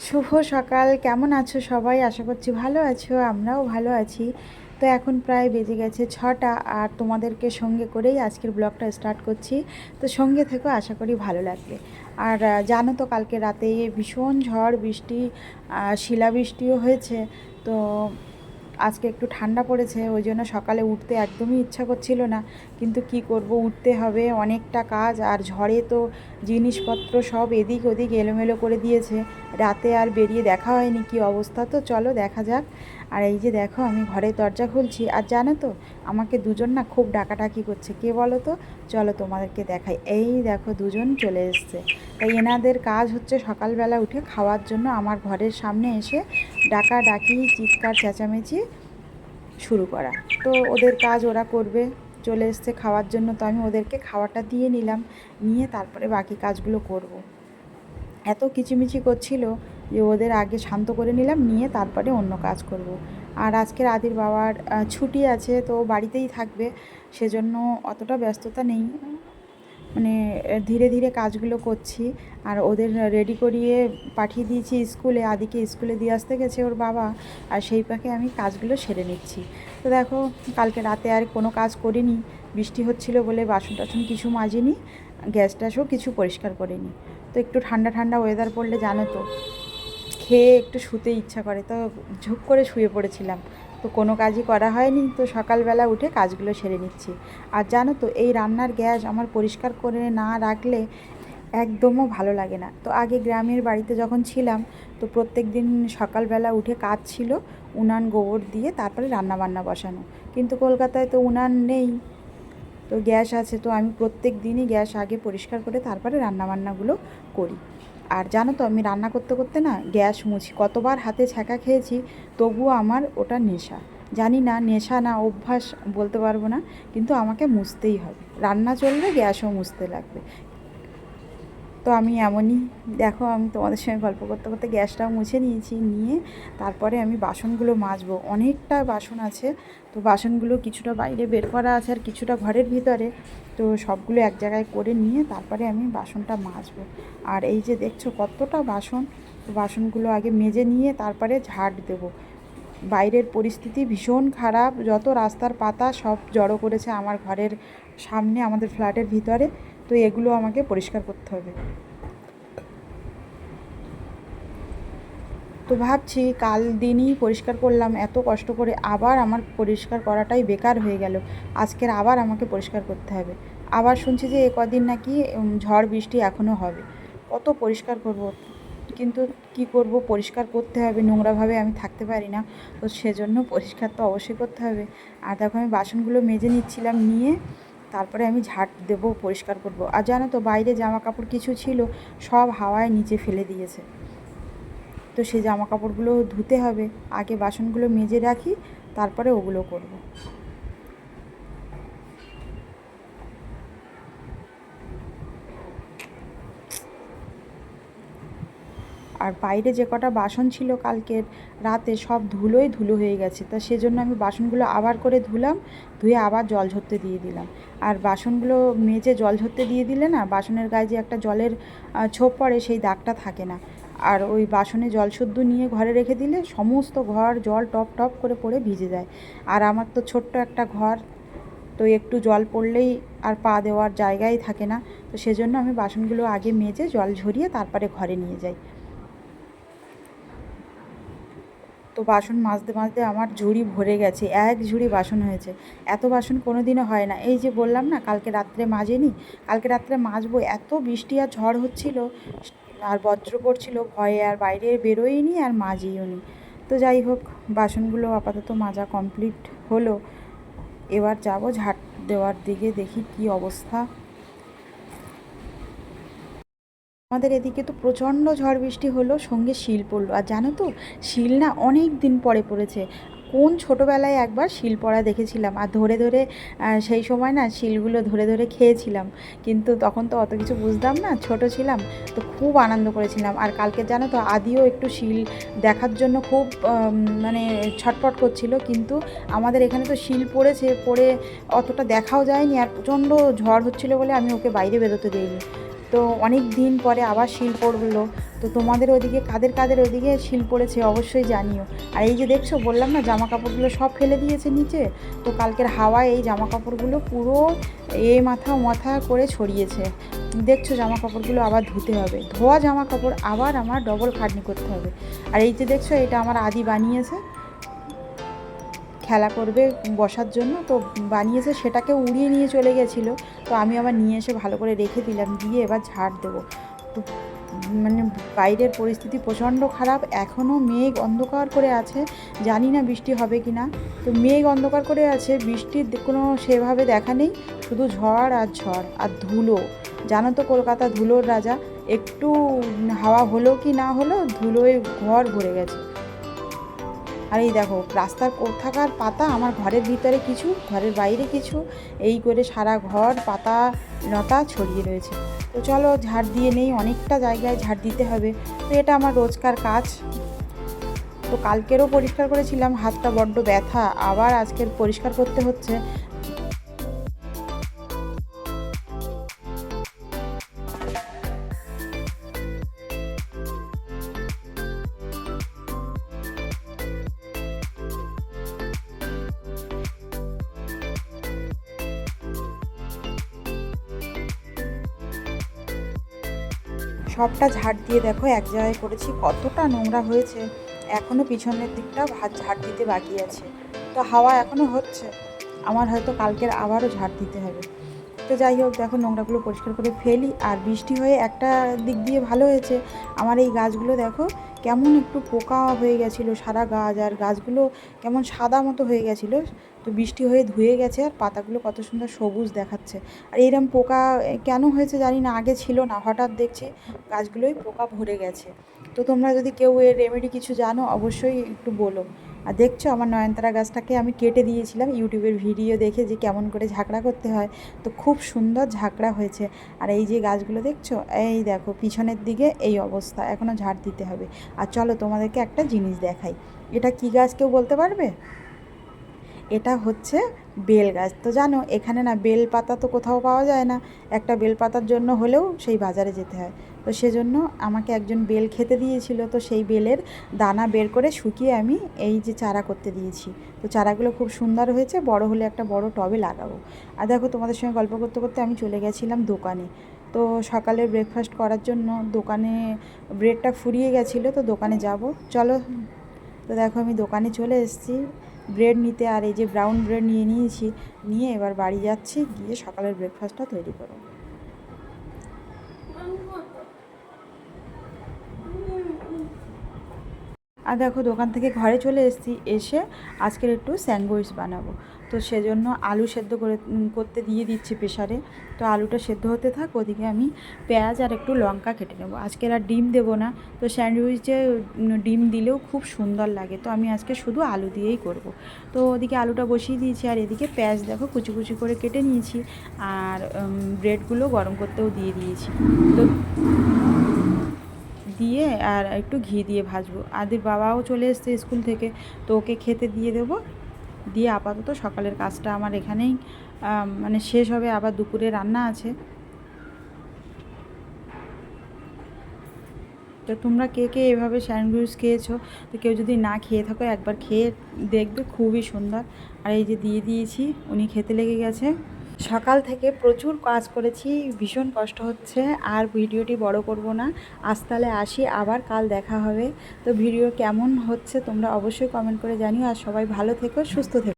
শুভ সকাল। কেমন আছো সবাই? আশা করছি ভালো আছো, আমরাও ভালো আছি। তো এখন প্রায় বেজে গেছে 6টা, আর তোমাদেরকে সঙ্গে করেই আজকের ব্লগটা স্টার্ট করছি। তো সঙ্গে থেকো, আশা করি ভালো লাগবে। আর জানো তো কালকে রাতে ভীষণ ঝড় বৃষ্টি, শিলাবৃষ্টিও হয়েছে। তো আজকে একটু ঠান্ডা পড়েছে, ওই জন্য সকালে উঠতে একদমই ইচ্ছা করছিল না, কিন্তু কি করব, উঠতে হবে, অনেকটা কাজ। আর ঝড়ে তো জিনিসপত্র সব এদিক ওদিক এলোমেলো করে দিয়েছে। রাতে আর বেরিয়ে দেখা হয়নি কি অবস্থা, তো চলো দেখা যাক। আর এই যে দেখো, আমি ঘরের দরজা খুলছি, আর জানো তো আমাকে দুজন না খুব ডাকাডাকি করছে। কে বলো তো? চলো তোমাদেরকে দেখাই। এই দেখো, দুজন চলে এসছে। তাই এনাদের কাজ হচ্ছে সকালবেলা উঠে খাওয়ার জন্য আমার ঘরের সামনে এসে ডাকাডাকি, চিৎকার চেঁচামেচি শুরু করা। তো ওদের কাজ ওরা করবে, চলে এসছে খাওয়ার জন্য, তো আমি ওদেরকে খাওয়াটা দিয়ে নিলাম, নিয়ে তারপরে বাকি কাজগুলো করব। এত কিচিমিচি করছিল যে ওদের আগে শান্ত করে নিলাম, নিয়ে তারপরে অন্য কাজ করব। আর আজকের আদির বাবার ছুটি আছে, তো বাড়িতেই থাকবে, সেজন্য অতটা ব্যস্ততা নেই। মানে ধীরে ধীরে কাজগুলো করছি। আর ওদের রেডি করিয়ে পাঠিয়ে দিয়েছি স্কুলে, আদিকে স্কুলে দিয়ে আসতে গেছে ওর বাবা, আর সেই পাকে আমি কাজগুলো সেরে নিচ্ছি। তো দেখো, কালকে রাতে আর কোনো কাজ করিনি, বৃষ্টি হচ্ছিল বলে বাসন টাসন কিছু মাজিনি, গ্যাস ট্যাসও কিছু পরিষ্কার করিনি। তো একটু ঠান্ডা ঠান্ডা ওয়েদার পড়লে জানো তো খেয়ে একটু শুতে ইচ্ছা করে, তো ঝুপ করে শুয়ে পড়েছিলাম। তো কোনো কাজই করা হয়নি, তো সকালবেলা উঠে কাজগুলো সেরে নিচ্ছি। আর জানো তো এই রান্নার গ্যাস আমার পরিষ্কার করে না রাখলে একদমও ভালো লাগে না। তো আগে গ্রামের বাড়িতে যখন ছিলাম, তো প্রত্যেক দিন সকালবেলা উঠে কাজ ছিল উনান গোবর দিয়ে তারপরে রান্না বান্না বসানো। কিন্তু কলকাতায় তো উনান নেই, তো গ্যাস আছে, তো আমি প্রত্যেক দিনই গ্যাস আগে পরিষ্কার করে তারপরে রান্নাবান্নাগুলো করি। আর জানো তো আমি রান্না করতে করতে না গ্যাস মুছি, কতবার হাতে ছ্যাঁকা খেয়েছি, তবুও আমার ওটা নেশা। জানি না নেশা না অভ্যাস বলতে পারবো না, কিন্তু আমাকে মুছতেই হবে, রান্না চললে গ্যাসও মুছতে লাগবে। তো আমি এমনই, দেখো আমি তোমাদের সঙ্গে গল্প করতে করতে গ্যাসটাও মুছে নিয়েছি, নিয়ে তারপরে আমি বাসনগুলো মাজবো। অনেকটা বাসন আছে, তো বাসনগুলো কিছুটা বাইরে বের করা আছে আর কিছুটা ঘরের ভিতরে, তো সবগুলো এক জায়গায় করে নিয়ে তারপরে আমি বাসনটা মাজবো। আর এই যে দেখছো কতটা বাসন, তো বাসনগুলো আগে মেজে নিয়ে তারপরে ঝাড় দেবো। বাইরের পরিস্থিতি ভীষণ খারাপ, যত রাস্তার পাতা সব জড়ো করেছে আমার ঘরের সামনে, আমাদের ফ্ল্যাটের ভিতরে, তো এগুলো আমাকে পরিষ্কার করতে হবে। তো ভাবছি কাল দিনই পরিষ্কার করলাম এত কষ্ট করে, আবার আমার পরিষ্কার করাটাই বেকার হয়ে গেল। আজকের আবার আমাকে পরিষ্কার করতে হবে। আবার শুনছি যে এ কদিন নাকি ঝড় বৃষ্টি এখনও হবে। কত পরিষ্কার করব, কিন্তু কি করব, পরিষ্কার করতে হবে, নোংরাভাবে আমি থাকতে পারি না। তো সেজন্য পরিষ্কার তো অবশ্যই করতে হবে। আর দেখো আমি বাসনগুলো মেজে নিচ্ছিলাম, নিয়ে তারপরে আমি ঝাঁট দেবো, পরিষ্কার করব। আর জানো তো বাইরে জামা কাপড় কিছু ছিল, সব হাওয়ায় নিচে ফেলে দিয়েছে। তো সেই জামা কাপড়গুলো ধুতে হবে, আগে বাসনগুলো মেজে রাখি, তারপরে ওগুলো করব। আর বাইরে যে কটা বাসন ছিল কালকের রাতে, সব ধুলোই ধুলো হয়ে গেছে, তা সেজন্য আমি বাসনগুলো আবার করে ধুলাম, ধুয়ে আবার জল ঝরতে দিয়ে দিলাম। আর বাসনগুলো মেজে জল ঝরতে দিয়ে দিলে না, বাসনের গায়ে যে একটা জলের ছোপ পড়ে, সেই দাগটা থাকে না। আর ওই বাসনে জল শুদ্ধ নিয়ে ঘরে রেখে দিলে সমস্ত ঘর জল টপ টপ করে পড়ে ভিজে যায়। আর আমার তো ছোট্ট একটা ঘর, তো একটু জল পড়লেই আর পা দেওয়ার জায়গাই থাকে না। তো সেজন্য আমি বাসনগুলো আগে মেজে জল ঝরিয়ে তারপরে ঘরে নিয়ে যাই। তো বাসন মাজতে মাজতে আমার ঝুড়ি ভরে গেছে, এক ঝুড়ি বাসন হয়েছে। এত বাসন কোনো দিনও হয় না। এই যে বললাম না কালকে রাত্রে মাজেনি, কালকে রাত্রে মাজবো, এত বৃষ্টি আর ঝড় হচ্ছিল আর বজ্র পড়ছিল ভয়ে, আর বাইরে বেরোইনি আর মাজিও নি। তো যাই হোক, বাসনগুলো আপাতত মাজা কমপ্লিট হলো। এবার যাব ঝাঁট দেওয়ার দিকে, দেখি কি অবস্থা। আমাদের এদিকে তো প্রচণ্ড ঝড় বৃষ্টি হলো, সঙ্গে শিল পড়লো। আর জানো তো শিল না অনেক দিন পরে পড়েছে। কোন ছোটোবেলায় একবার শিল পড়া দেখেছিলাম, আর ধরে ধরে সেই সময় না শিলগুলো ধরে ধরে খেয়েছিলাম। কিন্তু তখন তো অত কিছু বুঝতাম না, ছোট ছিলাম, তো খুব আনন্দ করেছিলাম। আর কালকে জানো তো আদিও একটু শিল দেখার জন্য খুব মানে ছটফট করছিল, কিন্তু আমাদের এখানে তো শিল পড়েছে, পড়ে অতটা দেখাও যায়নি, আর প্রচণ্ড ঝড় হচ্ছিলো বলে আমি ওকে বাইরে বেরোতে দিইনি। তো তো অনেক দিন পরে আবার শিল পড়লো। তো তোমাদের ওদিকে কাদের কাদের ওদিকে শিল পড়েছে অবশ্যই জানিও। আর এই যে দেখছো, বললাম না জামা কাপড়গুলো সব ফেলে দিয়েছে নিচে, তো কালকের হাওয়ায় এই জামা কাপড়গুলো পুরো মাথা করে ছড়িয়েছে। দেখছো জামা কাপড়গুলো আবার ধুতে হবে, ধোয়া জামা কাপড় আবার আমার ডবল খাটনি করতে হবে। আর এই যে দেখছো, এটা আমার আদি বানিয়েছে, খেলা করবে বসার জন্য, তো বানিয়েছে, সেটাকে উড়িয়ে নিয়ে চলে গেছিলো। তো আমি আবার নিয়ে এসে ভালো করে রেখে দিলাম, দিয়ে এবার ঝাড় দেবো। তো মানে বাইরের পরিস্থিতি প্রচণ্ড খারাপ, এখনও মেঘ অন্ধকার করে আছে, জানি না বৃষ্টি হবে কি না। তো মেঘ অন্ধকার করে আছে, বৃষ্টির কোনো সেভাবে দেখা নেই, শুধু ঝড় আর ঝড় আর ধুলো। জানো তো কলকাতা ধুলোর রাজা, একটু হাওয়া হলো কি না হলো ধুলোয় ঘর ভরে গেছে। আর এই দেখো রাস্তার কোথাকার পাতা আমার ঘরের ভিতরে কিছু, ঘরের বাইরে কিছু, এই করে সারা ঘর পাতা লতা ছড়িয়ে রয়েছে। তো চলো ঝাড় দিয়ে নেই, অনেকটা জায়গায় ঝাড় দিতে হবে, তো এটা আমার রোজকার কাজ। তো কালকেরও পরিষ্কার করেছিলাম, হাতটা বড্ড ব্যথা, আবার আজকের পরিষ্কার করতে হচ্ছে। সবটা ঝাড় দিয়ে দেখো এক জায়গায় করেছি, কতটা নোংরা হয়েছে। এখনও পিছনের দিকটা ঝাড় দিতে বাকি আছে। তো হাওয়া এখনও হচ্ছে, আমার হয়তো কালকের আবারও ঝাড় দিতে হবে। তো যাই হোক, দেখো নোংরাগুলো পরিষ্কার করে ফেলি। আর বৃষ্টি হয়ে একটা দিক দিয়ে ভালো হয়েছে, আমার এই গাছগুলো দেখো কেমন একটু পোকা হয়ে গেছিলো সারা গাছ, আর গাছগুলো কেমন সাদা মতো হয়ে গেছিলো। তো বৃষ্টি হয়ে ধুয়ে গেছে, আর পাতাগুলো কত সুন্দর সবুজ দেখাচ্ছে। আর এইরকম পোকা কেন হয়েছে জানি না, আগে ছিল না, হঠাৎ দেখছি গাছগুলোই পোকা ভরে গেছে। তো তোমরা যদি কেউ এর রেমেডি কিছু জানো অবশ্যই একটু বলো। আর দেখছো আমার নয়নতারা গাছটাকে আমি কেটে দিয়েছিলাম ইউটিউবের ভিডিও দেখে, যে কেমন করে ঝাঁকড়া করতে হয়, তো খুব সুন্দর ঝাঁকড়া হয়েছে। আর এই যে গাছগুলো দেখছো, এই দেখো পিছনের দিকে এই অবস্থা, এখনও ঝাড় দিতে হবে। আর চলো তোমাদেরকে একটা জিনিস দেখাই, এটা কী গাছ কেউ বলতে পারবে? এটা হচ্ছে বেল গাছ। তো জানো এখানে না বেল পাতা তো কোথাও পাওয়া যায় না, একটা বেল পাতার জন্য হলেও সেই বাজারে যেতে হয়। তো সেজন্য আমাকে একজন বেল খেতে দিয়েছিল, তো সেই বেলের দানা বের করে শুকিয়ে আমি এই যে চারা করতে দিয়েছি। তো চারাগুলো খুব সুন্দর হয়েছে, বড় হলে একটা বড় টবে লাগাবো। আর দেখো তোমাদের সঙ্গে গল্প করতে করতে আমি চলে গেছিলাম দোকানে। তো সকালের ব্রেকফাস্ট করার জন্য দোকানে ব্রেডটা ফুরিয়ে গেছিলো, তো দোকানে যাব চলো। তো দেখো আমি দোকানে চলে এসেছি ব্রেড নিতে, আর এই যে ব্রাউন ব্রেড নিয়েছি, নিয়ে এবার বাড়ি যাচ্ছি, গিয়ে সকালের ব্রেকফাস্টটা তৈরি করব। আর দেখো দোকান থেকে ঘরে চলে এসেছি, এসে আজকের একটু স্যান্ডউইচ বানাবো। তো সেজন্য আলু সেদ্ধ করতে দিয়ে দিচ্ছি প্রেশারে। তো আলুটা সেদ্ধ হতে থাক, ওদিকে আমি পেঁয়াজ আর একটু লঙ্কা কেটে নেবো। আজকের আর ডিম দেবো না, তো স্যান্ডউইচে ডিম দিলেও খুব সুন্দর লাগে, তো আমি আজকে শুধু আলু দিয়েই করব। তো ওদিকে আলুটা বসিয়ে দিয়েছি, আর এদিকে পেঁয়াজ দেখো কুচি কুচি করে কেটে নিয়েছি, আর ব্রেডগুলো গরম করতেও দিয়ে দিয়েছি। তো দিয়ে আর একটু ঘি দিয়ে ভাজবো। আদির বাবাও চলে এসছে স্কুল থেকে, তো ওকে খেতে দিয়ে দেবো। দিয়ে আপাতত সকালের কাজটা আমার এখানেই মানে শেষ হবে, আবার দুপুরে রান্না আছে। তো তোমরা কে কে এভাবে স্যান্ডউইচ খেয়েছো? তো কেউ যদি না খেয়ে থাকো একবার খেয়ে দেখবে, খুবই সুন্দর। আর এই যে দিয়ে দিয়েছি, উনি খেতে লেগে গেছে। সকাল থেকে প্রচুর কাজ করেছি, ভীষণ কষ্ট হচ্ছে, আর ভিডিওটি বড় করব না, আজ তাহলে আসি, আবার কাল দেখা হবে। তো ভিডিও কেমন হচ্ছে তোমরা অবশ্যই কমেন্ট করে জানিও, আর সবাই ভালো থেকো, সুস্থ থেকো।